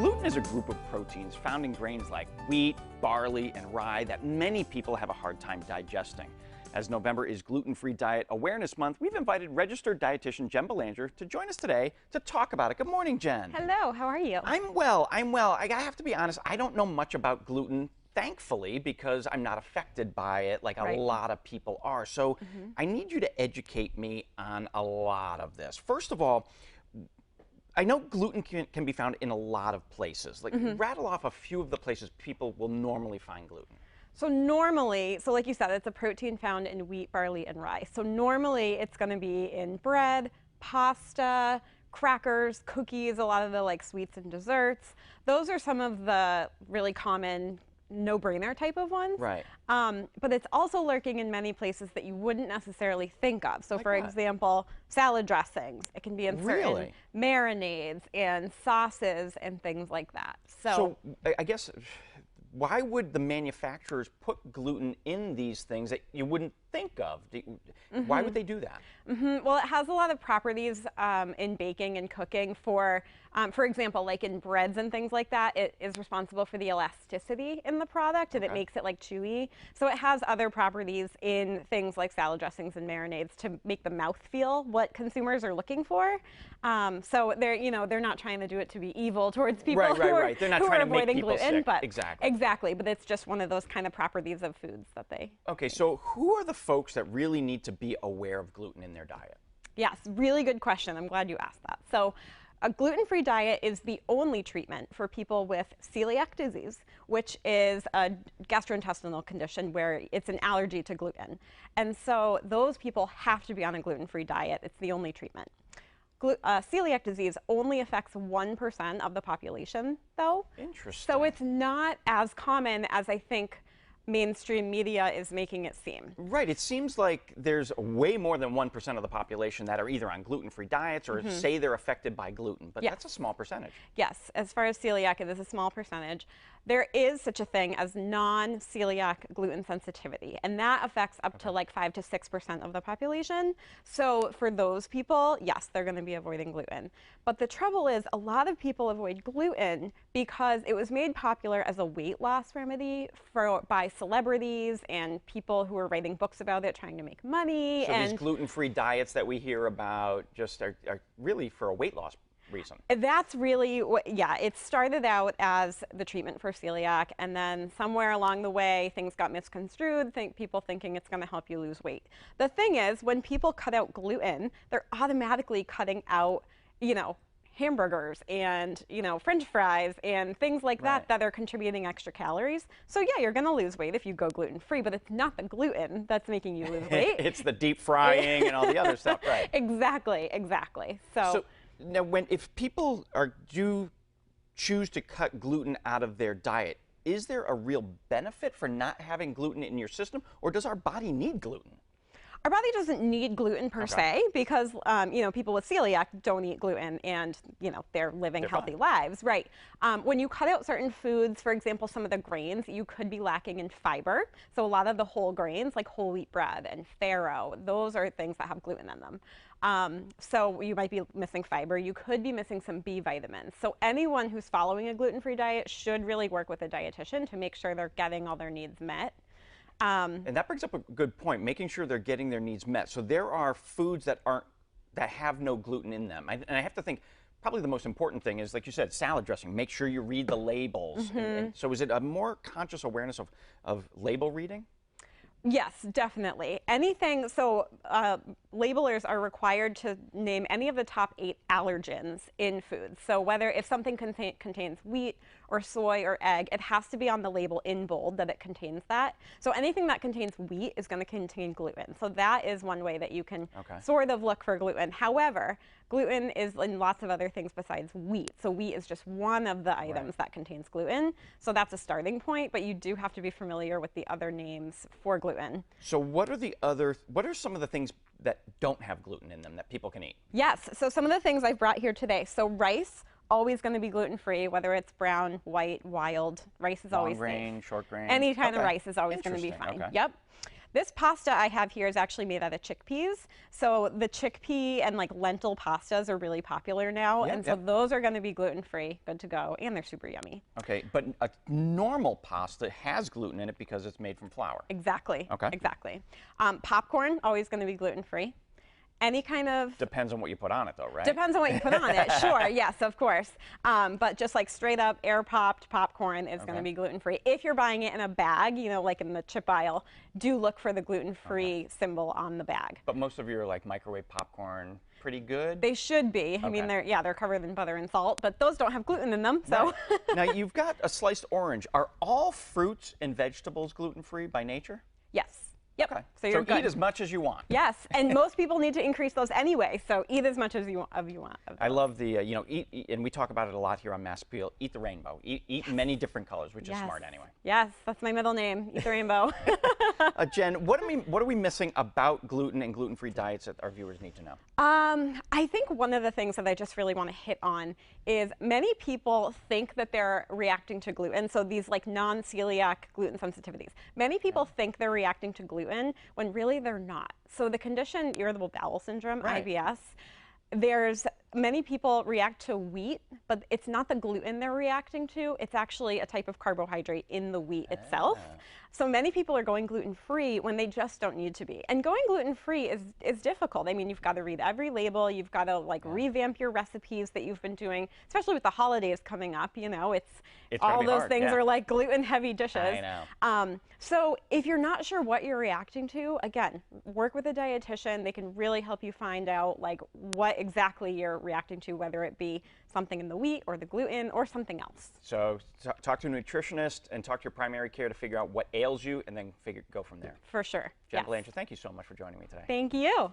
Gluten is a group of proteins found in grains like wheat, barley, and rye that many people have a hard time digesting. As November is Gluten-Free Diet Awareness Month, we've invited registered dietitian Jen Belanger to join us today to talk about it. Good morning, Jen. Hello, how are you? I'm well. I have to be honest, I don't know much about gluten, thankfully, because I'm not affected by it like a lot of people are. So I need you to educate me on a lot of this. First of all, I know gluten can be found in a lot of places. Like, rattle off a few of the places people will normally find gluten. So normally, like you said, it's a protein found in wheat, barley, and rye. So normally it's going to be in bread, pasta, crackers, cookies, a lot of the sweets and desserts. Those are some of the really common no-brainer type of ones. Right. But it's also lurking in many places that you wouldn't necessarily think of. So like for what? example, salad dressings. It can be in certain marinades and sauces and things like that. So I guess, why would the manufacturers put gluten in these things that you wouldn't think of? Why would they do that? Well, it has a lot of properties in baking and cooking. For example, like in breads and things like that, it is responsible for the elasticity in the product, and it makes it chewy. So it has other properties in things like salad dressings and marinades to make the mouth feel what consumers are looking for. So they're not trying to do it to be evil towards people who are They're not trying to make avoiding people gluten, sick. but exactly. But it's just one of those kind of properties of foods that they. Okay, so who are the folks that really need to be aware of gluten in their diet? Yes, really good question. I'm glad you asked that. So a gluten-free diet is the only treatment for people with celiac disease, which is a gastrointestinal condition where it's an allergy to gluten. And so those people have to be on a gluten-free diet. It's the only treatment. Celiac disease only affects 1% of the population, though. Interesting. So it's not as common as I think mainstream media is making it seem. Right. It seems like there's way more than 1% of the population that are either on gluten-free diets or say they're affected by gluten, but that's a small percentage. Yes. As far as celiac, it is a small percentage. There is such a thing as non-celiac gluten sensitivity, and that affects up to 5 to 6% of the population. So for those people, yes, they're going to be avoiding gluten. But the trouble is, a lot of people avoid gluten because it was made popular as a weight loss remedy by celebrities and people who are writing books about it, trying to make money. So these gluten-free diets that we hear about just are really for a weight loss reason. That's really what, it started out as the treatment for celiac, and then somewhere along the way, things got misconstrued, people thinking it's going to help you lose weight. The thing is, when people cut out gluten, they're automatically cutting out, hamburgers and, French fries and things like that are contributing extra calories. So yeah, you're going to lose weight if you go gluten-free, but it's not the gluten that's making you lose weight. It's the deep frying and all the other stuff, right? Exactly. So now, if people do choose to cut gluten out of their diet, is there a real benefit for not having gluten in your system, or does our body need gluten? Our body doesn't need gluten per se because, people with celiac don't eat gluten and, they're living healthy lives, right? When you cut out certain foods, for example, some of the grains, you could be lacking in fiber. So a lot of the whole grains, like whole wheat bread and farro, those are things that have gluten in them. So you might be missing fiber. You could be missing some B vitamins. So anyone who's following a gluten-free diet should really work with a dietitian to make sure they're getting all their needs met. And that brings up a good point, making sure they're getting their needs met. So there are foods that have no gluten in them. And I have to think, probably the most important thing is, like you said, salad dressing. Make sure you read the labels. And so is it a more conscious awareness of label reading? Yes, definitely. Anything, so labelers are required to name any of the top 8 allergens in foods. So if something contains wheat or soy or egg, it has to be on the label in bold that it contains that. So anything that contains wheat is going to contain gluten. So that is one way that you can sort of look for gluten. However, gluten is in lots of other things besides wheat. So wheat is just one of the items that contains gluten. So that's a starting point, but you do have to be familiar with the other names for gluten. So what are some of the things that don't have gluten in them that people can eat? Yes, so some of the things I've brought here today. So rice, always going to be gluten-free, whether it's brown, white, wild. Rice is always safe. Long grain, short grain. Any kind of rice is always going to be fine. Yep. This pasta I have here is actually made out of chickpeas. So the chickpea and like lentil pastas are really popular now. Yep, And so yep. those are going to be gluten-free, good to go, and they're super yummy. Okay, but a normal pasta has gluten in it because it's made from flour. Exactly. Okay. Exactly. Popcorn, always going to be gluten-free. Any kind of Depends on what you put on it, though, right? depends on what you put on it. Sure, yes, of course. But just like straight up air popped popcorn is going to be gluten free. If you're buying it in a bag, you know, like in the chip aisle, do look for the gluten free symbol on the bag. But most of your like microwave popcorn, pretty good. They should be. I mean, they're covered in butter and salt, but those don't have gluten in them. So Right. Now you've got a sliced orange. Are all fruits and vegetables gluten free by nature? yes. Yep. Okay. So you're good. Eat as much as you want. Yes, and most people need to increase those anyway. So eat as much as you want. I love the, you know, eat, and we talk about it a lot here on Mass Appeal, eat the rainbow. Eat many different colors, which is smart anyway. Yes, that's my middle name, Eat the Rainbow. Jen, what are we missing about gluten and gluten-free diets that our viewers need to know? I think one of the things that I just really want to hit on is many people think that they're reacting to gluten. So these like non-celiac gluten sensitivities. Many people think they're reacting to gluten when really they're not. So the condition irritable bowel syndrome, IBS, there's many people react to wheat, but it's not the gluten they're reacting to. It's actually a type of carbohydrate in the wheat itself. So many people are going gluten-free when they just don't need to be. And going gluten-free is difficult. I mean, you've got to read every label. You've got to like revamp your recipes that you've been doing, especially with the holidays coming up. You know, it's all those things are like gluten-heavy dishes. I know. So if you're not sure what you're reacting to, again, work with a dietitian. They can really help you find out like what exactly you're reacting to, whether it be something in the wheat or the gluten or something else. So talk to a nutritionist and talk to your primary care to figure out what ails you, and then go from there. For sure. Jen Yes. Blanchard, thank you so much for joining me today. Thank you.